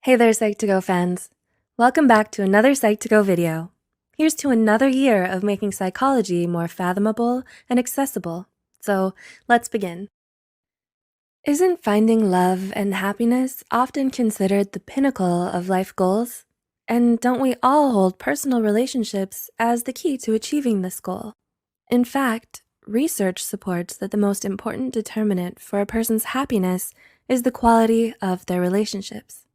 Hey there, Psych2Go fans. Welcome back to another Psych2Go video. Here's to another year of making psychology more fathomable and accessible. So let's begin. Isn't finding love and happiness often considered the pinnacle of life goals? And don't we all hold personal relationships as the key to achieving this goal? In fact, research supports that the most important determinant for a person's happiness is the quality of their relationships.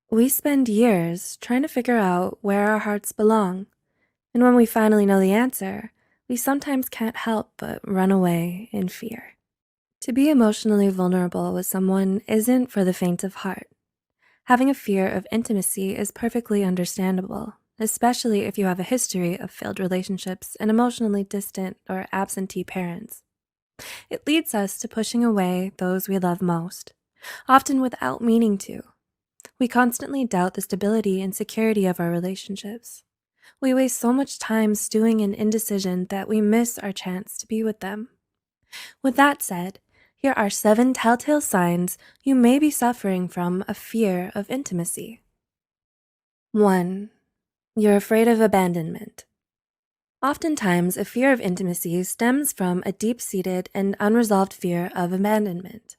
We spend years trying to figure out where our hearts belong, and when we finally know the answer, we sometimes can't help but run away in fear. To be emotionally vulnerable with someone isn't for the faint of heart. Having a fear of intimacy is perfectly understandable, especially if you have a history of failed relationships and emotionally distant or absentee parents. It leads us to pushing away those we love most, often without meaning to. We constantly doubt the stability and security of our relationships. We waste so much time stewing in indecision that we miss our chance to be with them. With that said, here are 7 telltale signs you may be suffering from a fear of intimacy. 1. You're afraid of abandonment. Oftentimes, a fear of intimacy stems from a deep-seated and unresolved fear of abandonment.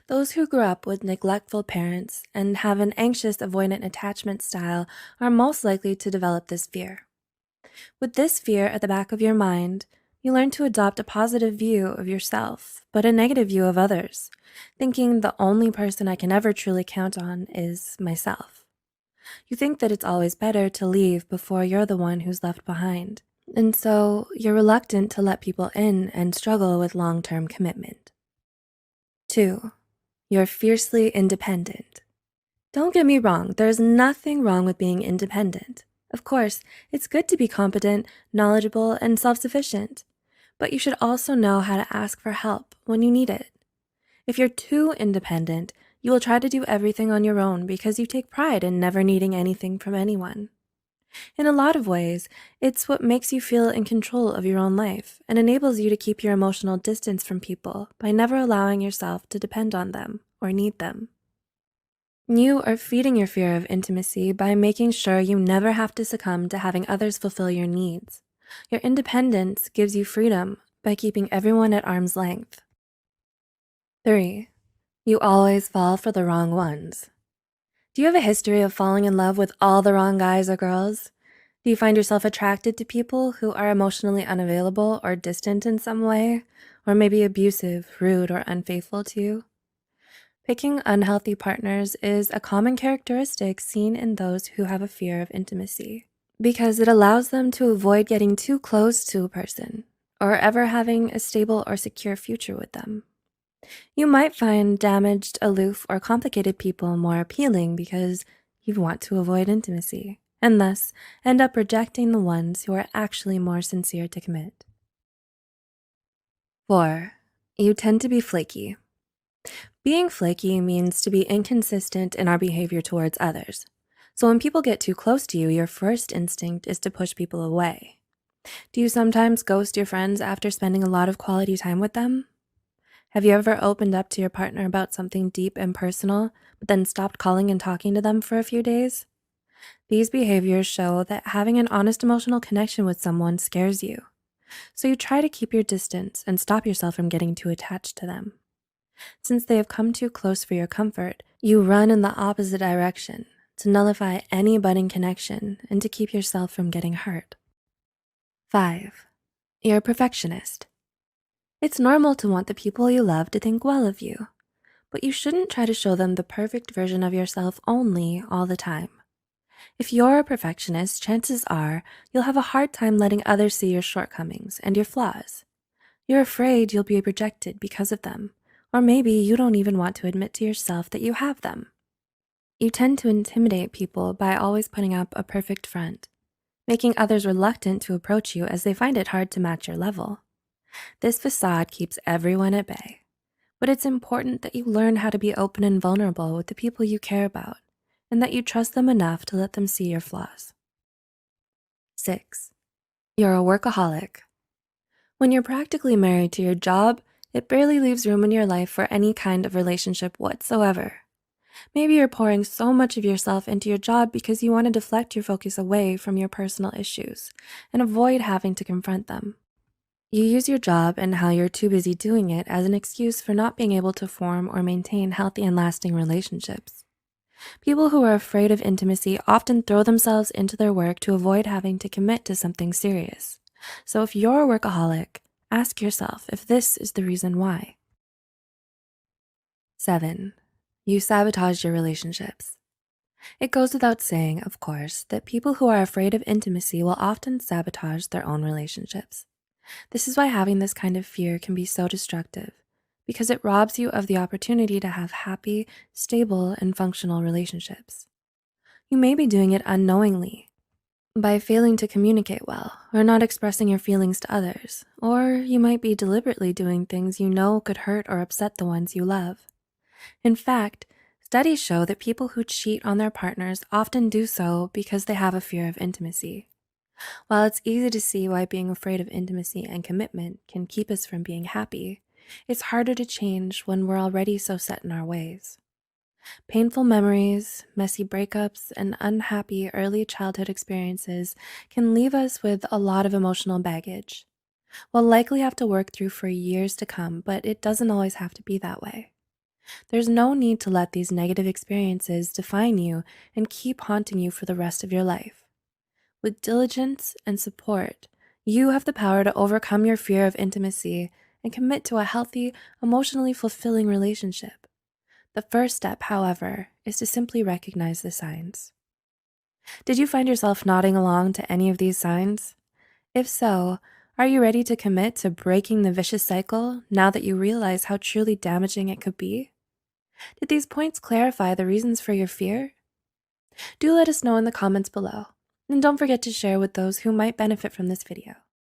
Those who grew up with neglectful parents and have an anxious avoidant attachment style are most likely to develop this fear. With this fear at the back of your mind, you learn to adopt a positive view of yourself, but a negative view of others, thinking the only person I can ever truly count on is myself. You think that it's always better to leave before you're the one who's left behind, and so you're reluctant to let people in and struggle with long-term commitment. 2. You're fiercely independent. Don't get me wrong, there's nothing wrong with being independent. Of course, it's good to be competent, knowledgeable, and self-sufficient, but you should also know how to ask for help when you need it. If you're too independent, you will try to do everything on your own because you take pride in never needing anything from anyone. In a lot of ways, it's what makes you feel in control of your own life and enables you to keep your emotional distance from people by never allowing yourself to depend on them or need them. You are feeding your fear of intimacy by making sure you never have to succumb to having others fulfill your needs. Your independence gives you freedom by keeping everyone at arm's length. 3. You always fall for the wrong ones. Do you have a history of falling in love with all the wrong guys or girls? Do you find yourself attracted to people who are emotionally unavailable or distant in some way, or maybe abusive, rude, or unfaithful to you? Picking unhealthy partners is a common characteristic seen in those who have a fear of intimacy, because it allows them to avoid getting too close to a person, or ever having a stable or secure future with them. You might find damaged, aloof, or complicated people more appealing because you want to avoid intimacy, and thus end up rejecting the ones who are actually more sincere to commit. 4. You tend to be flaky. Being flaky means to be inconsistent in our behavior towards others. So when people get too close to you, your first instinct is to push people away. Do you sometimes ghost your friends after spending a lot of quality time with them? Have you ever opened up to your partner about something deep and personal, but then stopped calling and talking to them for a few days? These behaviors show that having an honest emotional connection with someone scares you. So you try to keep your distance and stop yourself from getting too attached to them. Since they have come too close for your comfort, you run in the opposite direction to nullify any budding connection and to keep yourself from getting hurt. 5. You're a perfectionist. It's normal to want the people you love to think well of you, but you shouldn't try to show them the perfect version of yourself only all the time. If you're a perfectionist, chances are you'll have a hard time letting others see your shortcomings and your flaws. You're afraid you'll be rejected because of them, or maybe you don't even want to admit to yourself that you have them. You tend to intimidate people by always putting up a perfect front, making others reluctant to approach you as they find it hard to match your level. This facade keeps everyone at bay, but it's important that you learn how to be open and vulnerable with the people you care about, and that you trust them enough to let them see your flaws. 6. You're a workaholic. When you're practically married to your job, it barely leaves room in your life for any kind of relationship whatsoever. Maybe you're pouring so much of yourself into your job because you want to deflect your focus away from your personal issues and avoid having to confront them. You use your job and how you're too busy doing it as an excuse for not being able to form or maintain healthy and lasting relationships. People who are afraid of intimacy often throw themselves into their work to avoid having to commit to something serious. So if you're a workaholic, ask yourself if this is the reason why. 7. You sabotage your relationships. It goes without saying, of course, that people who are afraid of intimacy will often sabotage their own relationships. This is why having this kind of fear can be so destructive, because it robs you of the opportunity to have happy, stable, and functional relationships. You may be doing it unknowingly, by failing to communicate well or not expressing your feelings to others, or you might be deliberately doing things you know could hurt or upset the ones you love. In fact, studies show that people who cheat on their partners often do so because they have a fear of intimacy. While it's easy to see why being afraid of intimacy and commitment can keep us from being happy, it's harder to change when we're already so set in our ways. Painful memories, messy breakups, and unhappy early childhood experiences can leave us with a lot of emotional baggage. We'll likely have to work through for years to come, but it doesn't always have to be that way. There's no need to let these negative experiences define you and keep haunting you for the rest of your life. With diligence and support, you have the power to overcome your fear of intimacy and commit to a healthy, emotionally fulfilling relationship. The first step, however, is to simply recognize the signs. Did you find yourself nodding along to any of these signs? If so, are you ready to commit to breaking the vicious cycle now that you realize how truly damaging it could be? Did these points clarify the reasons for your fear? Do let us know in the comments below, and don't forget to share with those who might benefit from this video.